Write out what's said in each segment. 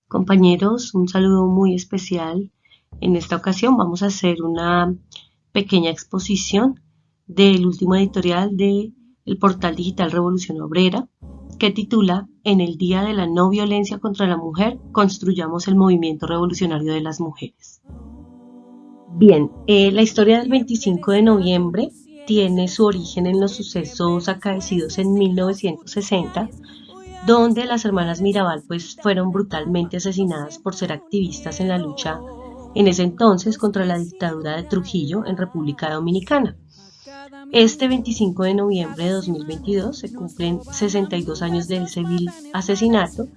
Compañeros, un saludo muy especial. En esta ocasión vamos a hacer una pequeña exposición del último editorial de el portal digital Revolución Obrera, que titula En el Día de la No Violencia contra la Mujer, construyamos el movimiento revolucionario de las mujeres. Bien, la historia del 25 de noviembre tiene su origen en los sucesos acaecidos en 1960, donde las hermanas Mirabal pues fueron brutalmente asesinadas por ser activistas en la lucha en ese entonces contra la dictadura de Trujillo en República Dominicana. Este 25 de noviembre de 2022 se cumplen 62 años del civil asesinato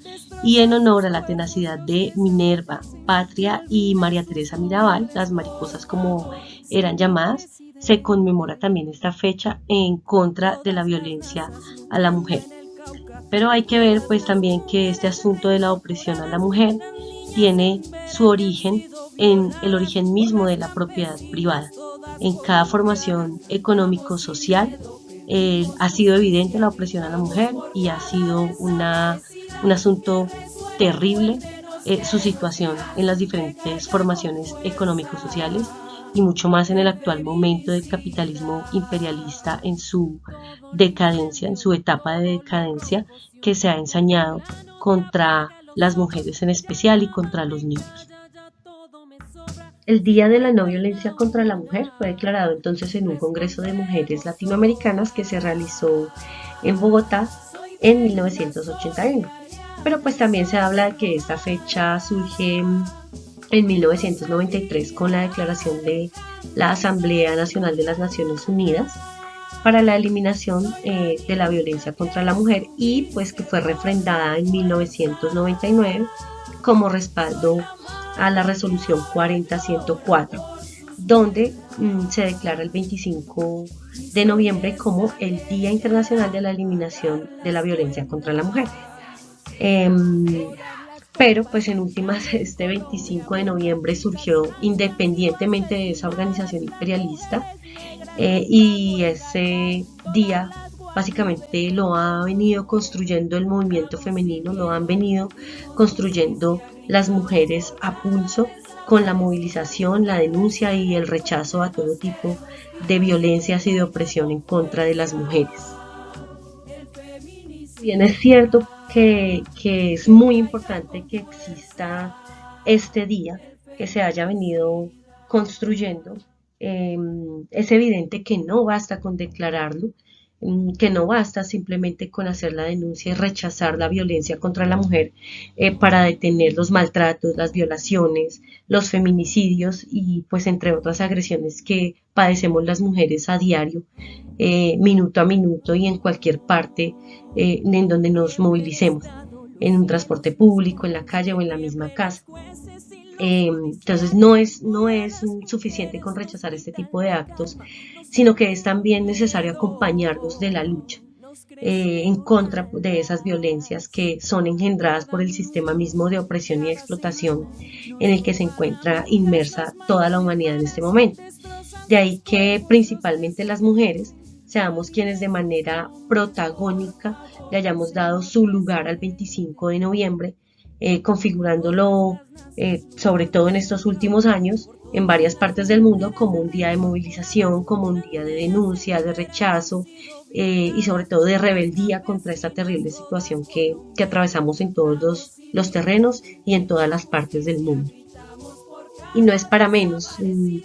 y en honor a la tenacidad de Minerva, Patria y María Teresa Mirabal, las mariposas como eran llamadas, se conmemora también esta fecha en contra de la violencia a la mujer. Pero hay que ver pues también que este asunto de la opresión a la mujer tiene su origen en el origen mismo de la propiedad privada. En cada formación económico-social ha sido evidente la opresión a la mujer y ha sido un asunto terrible su situación en las diferentes formaciones económico-sociales y mucho más en el actual momento del capitalismo imperialista en su decadencia, en su etapa de decadencia que se ha ensañado contra las mujeres en especial y contra los niños. El Día de la No Violencia contra la Mujer fue declarado entonces en un Congreso de Mujeres Latinoamericanas que se realizó en Bogotá en 1981. Pero pues también se habla de que esta fecha surge en 1993 con la declaración de la Asamblea Nacional de las Naciones Unidas para la eliminación de la violencia contra la mujer y pues que fue refrendada en 1999 como respaldo a la resolución 40104, donde se declara el 25 de noviembre como el Día Internacional de la Eliminación de la Violencia contra la Mujer. Pero pues en últimas este 25 de noviembre surgió independientemente de esa organización imperialista y ese día básicamente lo ha venido construyendo el movimiento femenino, lo han venido construyendo las mujeres a pulso con la movilización, la denuncia y el rechazo a todo tipo de violencias y de opresión en contra de las mujeres. Bien, es cierto que es muy importante que exista este día, que se haya venido construyendo. Es evidente que no basta con declararlo, que no basta simplemente con hacer la denuncia y rechazar la violencia contra la mujer para detener los maltratos, las violaciones, los feminicidios y pues entre otras agresiones que padecemos las mujeres a diario, minuto a minuto y en cualquier parte en donde nos movilicemos, en un transporte público, en la calle o en la misma casa. Entonces no es suficiente con rechazar este tipo de actos, sino que es también necesario acompañarnos de la lucha en contra de esas violencias que son engendradas por el sistema mismo de opresión y explotación en el que se encuentra inmersa toda la humanidad en este momento. De ahí que principalmente las mujeres seamos quienes de manera protagónica le hayamos dado su lugar al 25 de noviembre, configurándolo sobre todo en estos últimos años en varias partes del mundo como un día de movilización, como un día de denuncia, de rechazo y sobre todo de rebeldía contra esta terrible situación que atravesamos en todos los terrenos y en todas las partes del mundo. Y no es para menos,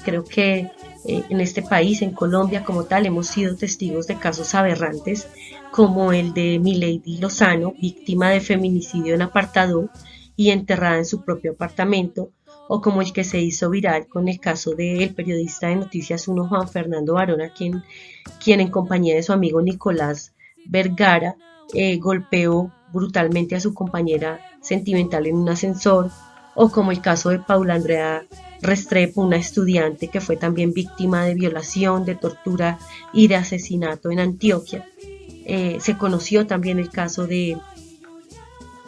creo que en este país, en Colombia como tal, hemos sido testigos de casos aberrantes como el de Milady Lozano, víctima de feminicidio en apartado y enterrada en su propio apartamento, o como el que se hizo viral con el caso del periodista de Noticias 1 Juan Fernando Varona, quien en compañía de su amigo Nicolás Vergara golpeó brutalmente a su compañera sentimental en un ascensor, o como el caso de Paula Andrea Restrepo, una estudiante que fue también víctima de violación, de tortura y de asesinato en Antioquia. Se conoció también el caso de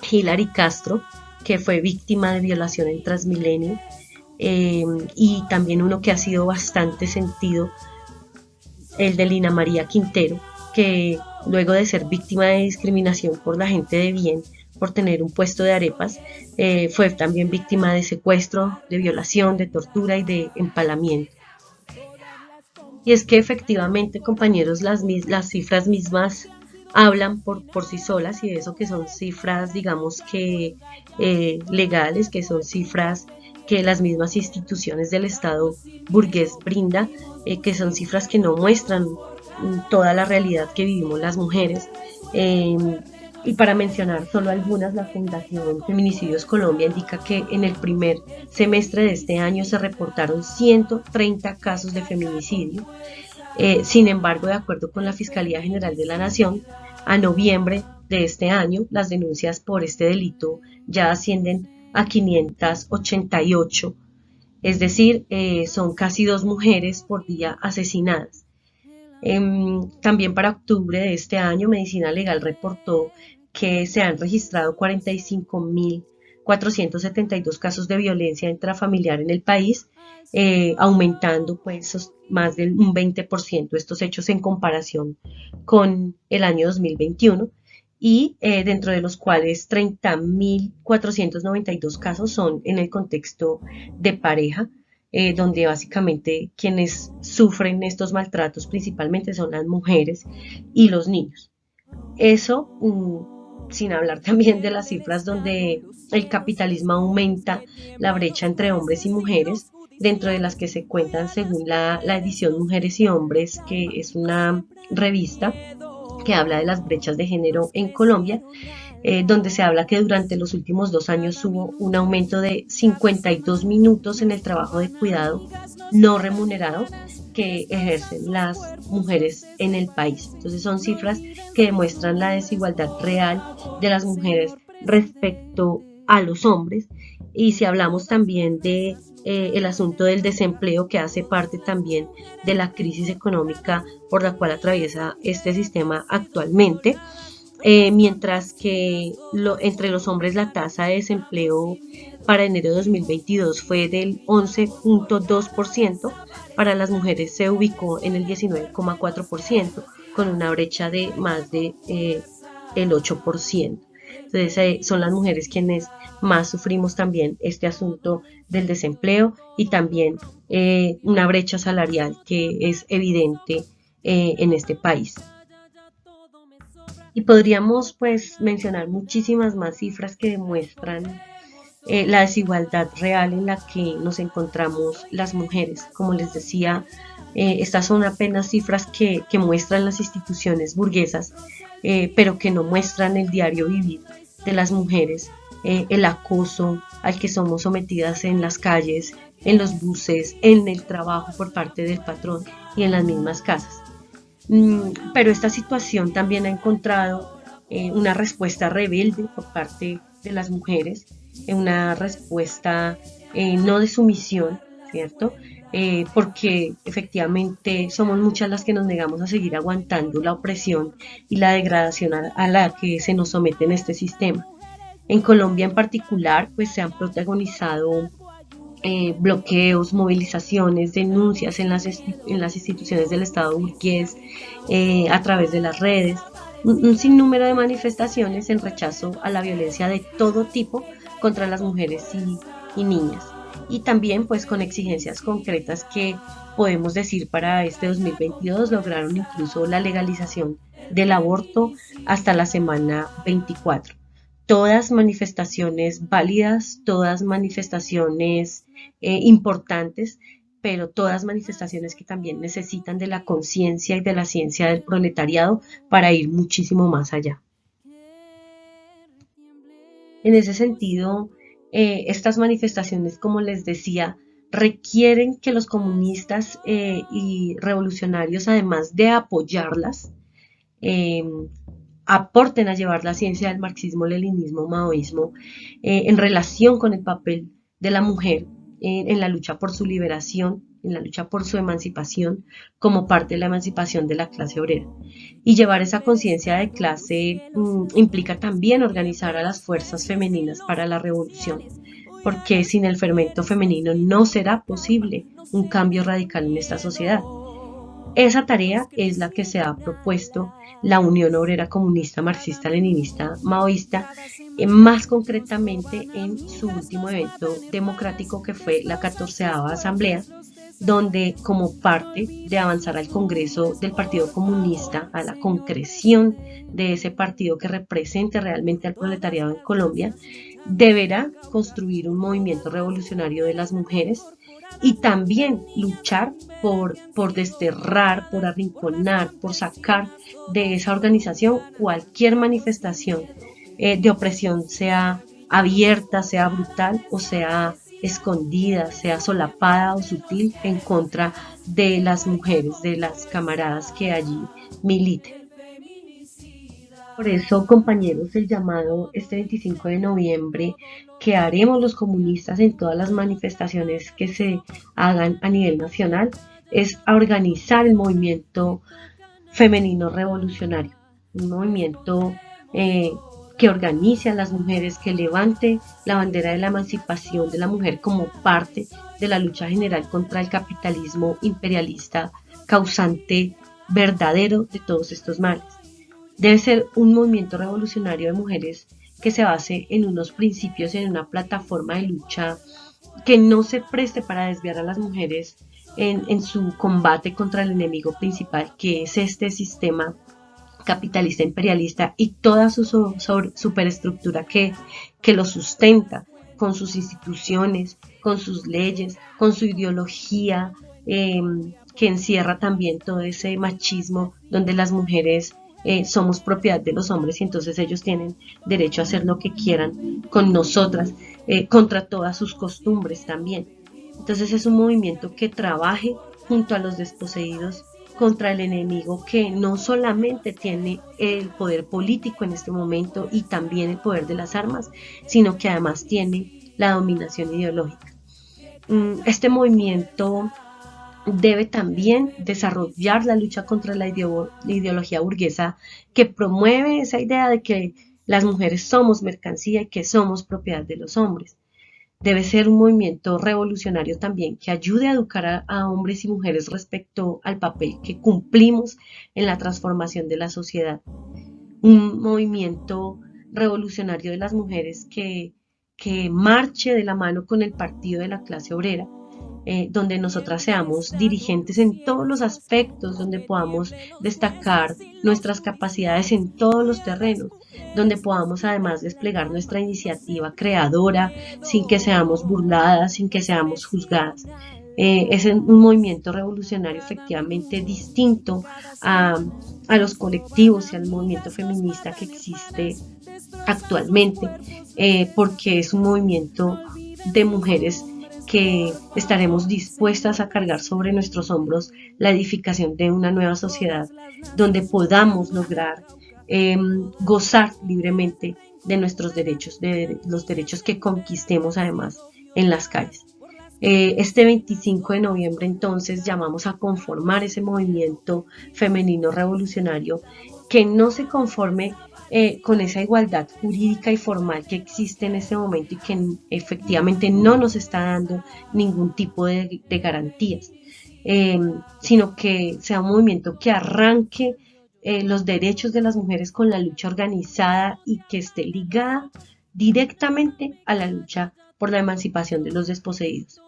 Hilary Castro, que fue víctima de violación en Transmilenio, y también uno que ha sido bastante sentido, el de Lina María Quintero, que luego de ser víctima de discriminación por la gente de bien, por tener un puesto de arepas, fue también víctima de secuestro, de violación, de tortura y de empalamiento. Y es que efectivamente, compañeros, las cifras mismas hablan por sí solas, y eso que son cifras, digamos que legales, que son cifras que las mismas instituciones del Estado burgués brinda, que son cifras que no muestran toda la realidad que vivimos las mujeres. Y para mencionar solo algunas, la Fundación Feminicidios Colombia indica que en el primer semestre de este año se reportaron 130 casos de feminicidio. Sin embargo, de acuerdo con la Fiscalía General de la Nación, a noviembre de este año, las denuncias por este delito ya ascienden a 588, es decir, son casi 2 mujeres por día asesinadas. También para octubre de este año, Medicina Legal reportó que se han registrado 45.472 casos de violencia intrafamiliar en el país, aumentando pues más del un 20% estos hechos en comparación con el año 2021, y dentro de los cuales 30.492 casos son en el contexto de pareja, donde básicamente quienes sufren estos maltratos principalmente son las mujeres y los niños. Eso, sin hablar también de las cifras donde el capitalismo aumenta la brecha entre hombres y mujeres, dentro de las que se cuentan según la edición Mujeres y Hombres, que es una revista que habla de las brechas de género en Colombia, donde se habla que durante los últimos 2 años hubo un aumento de 52 minutos en el trabajo de cuidado no remunerado que ejercen las mujeres en el país. Entonces son cifras que demuestran la desigualdad real de las mujeres respecto a los hombres. Y si hablamos también de el asunto del desempleo, que hace parte también de la crisis económica por la cual atraviesa este sistema actualmente, mientras que entre los hombres la tasa de desempleo para enero de 2022 fue del 11.2%, para las mujeres se ubicó en el 19.4%, con una brecha de más de el 8%. Entonces son las mujeres quienes más sufrimos también este asunto del desempleo, y también una brecha salarial que es evidente en este país. Y podríamos pues mencionar muchísimas más cifras que demuestran la desigualdad real en la que nos encontramos las mujeres. Como les decía, estas son apenas cifras que muestran las instituciones burguesas, pero que no muestran el diario vivir de las mujeres, el acoso al que somos sometidas en las calles, en los buses, en el trabajo por parte del patrón y en las mismas casas. Pero esta situación también ha encontrado una respuesta rebelde por parte de las mujeres, una respuesta no de sumisión, ¿cierto? Porque efectivamente somos muchas las que nos negamos a seguir aguantando la opresión y la degradación a la que se nos somete en este sistema. En Colombia en particular, pues se han protagonizado bloqueos, movilizaciones, denuncias en las instituciones del Estado burgués, a través de las redes, un sinnúmero de manifestaciones en rechazo a la violencia de todo tipo contra las mujeres y niñas, y también pues con exigencias concretas que podemos decir para este 2022 lograron incluso la legalización del aborto hasta la semana 24. Todas manifestaciones válidas, todas manifestaciones importantes, pero todas manifestaciones que también necesitan de la conciencia y de la ciencia del proletariado para ir muchísimo más allá. En ese sentido, estas manifestaciones, como les decía, requieren que los comunistas y revolucionarios, además de apoyarlas, aporten a llevar la ciencia del marxismo, leninismo, maoísmo en relación con el papel de la mujer en la lucha por su liberación, en la lucha por su emancipación, como parte de la emancipación de la clase obrera. Y llevar esa conciencia de clase implica también organizar a las fuerzas femeninas para la revolución, porque sin el fermento femenino no será posible un cambio radical en esta sociedad. Esa tarea es la que se ha propuesto la Unión Obrera Comunista Marxista-Leninista Maoísta, más concretamente en su último evento democrático, que fue la 14ª Asamblea, donde, como parte de avanzar al Congreso del Partido Comunista, a la concreción de ese partido que represente realmente al proletariado en Colombia, deberá construir un movimiento revolucionario de las mujeres y también luchar por desterrar, por arrinconar, por sacar de esa organización cualquier manifestación de opresión, sea abierta, sea brutal o sea escondida, sea solapada o sutil, en contra de las mujeres, de las camaradas que allí militen. Por eso, compañeros, el llamado este 25 de noviembre que haremos los comunistas en todas las manifestaciones que se hagan a nivel nacional es a organizar el movimiento femenino revolucionario, un movimiento que organice a las mujeres, que levante la bandera de la emancipación de la mujer como parte de la lucha general contra el capitalismo imperialista causante verdadero de todos estos males. Debe ser un movimiento revolucionario de mujeres que se base en unos principios, en una plataforma de lucha que no se preste para desviar a las mujeres en su combate contra el enemigo principal, que es este sistema capitalista imperialista y toda su superestructura que lo sustenta con sus instituciones, con sus leyes, con su ideología, que encierra también todo ese machismo donde las mujeres somos propiedad de los hombres y entonces ellos tienen derecho a hacer lo que quieran con nosotras, contra todas sus costumbres también. Entonces es un movimiento que trabaje junto a los desposeídos contra el enemigo que no solamente tiene el poder político en este momento y también el poder de las armas, sino que además tiene la dominación ideológica. Este movimiento debe también desarrollar la lucha contra la ideología burguesa que promueve esa idea de que las mujeres somos mercancía y que somos propiedad de los hombres. Debe ser un movimiento revolucionario también que ayude a educar a hombres y mujeres respecto al papel que cumplimos en la transformación de la sociedad. Un movimiento revolucionario de las mujeres que marche de la mano con el partido de la clase obrera, donde nosotras seamos dirigentes en todos los aspectos, donde podamos destacar nuestras capacidades en todos los terrenos, donde podamos además desplegar nuestra iniciativa creadora sin que seamos burladas, sin que seamos juzgadas. Es un movimiento revolucionario efectivamente distinto a los colectivos y al movimiento feminista que existe actualmente, porque es un movimiento de mujeres que estaremos dispuestas a cargar sobre nuestros hombros la edificación de una nueva sociedad donde podamos lograr gozar libremente de nuestros derechos, de los derechos que conquistemos además en las calles. Este 25 de noviembre entonces llamamos a conformar ese movimiento femenino revolucionario que no se conforme con esa igualdad jurídica y formal que existe en este momento y que efectivamente no nos está dando ningún tipo de garantías, sino que sea un movimiento que arranque los derechos de las mujeres con la lucha organizada y que esté ligada directamente a la lucha por la emancipación de los desposeídos.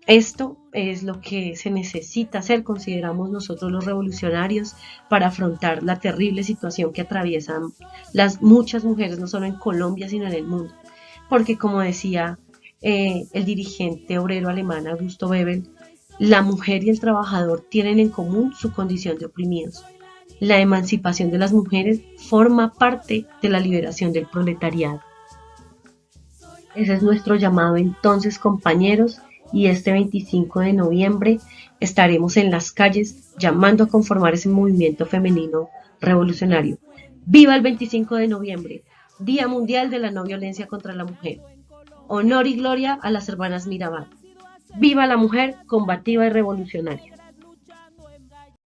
Esto es lo que se necesita hacer, consideramos nosotros los revolucionarios, para afrontar la terrible situación que atraviesan las muchas mujeres, no solo en Colombia, sino en el mundo. Porque, como decía el dirigente obrero alemán Augusto Bebel, la mujer y el trabajador tienen en común su condición de oprimidos. La emancipación de las mujeres forma parte de la liberación del proletariado. Ese es nuestro llamado entonces, compañeros, y este 25 de noviembre estaremos en las calles llamando a conformar ese movimiento femenino revolucionario. ¡Viva el 25 de noviembre! Día Mundial de la No Violencia contra la Mujer. Honor y gloria a las hermanas Mirabal. ¡Viva la mujer combativa y revolucionaria!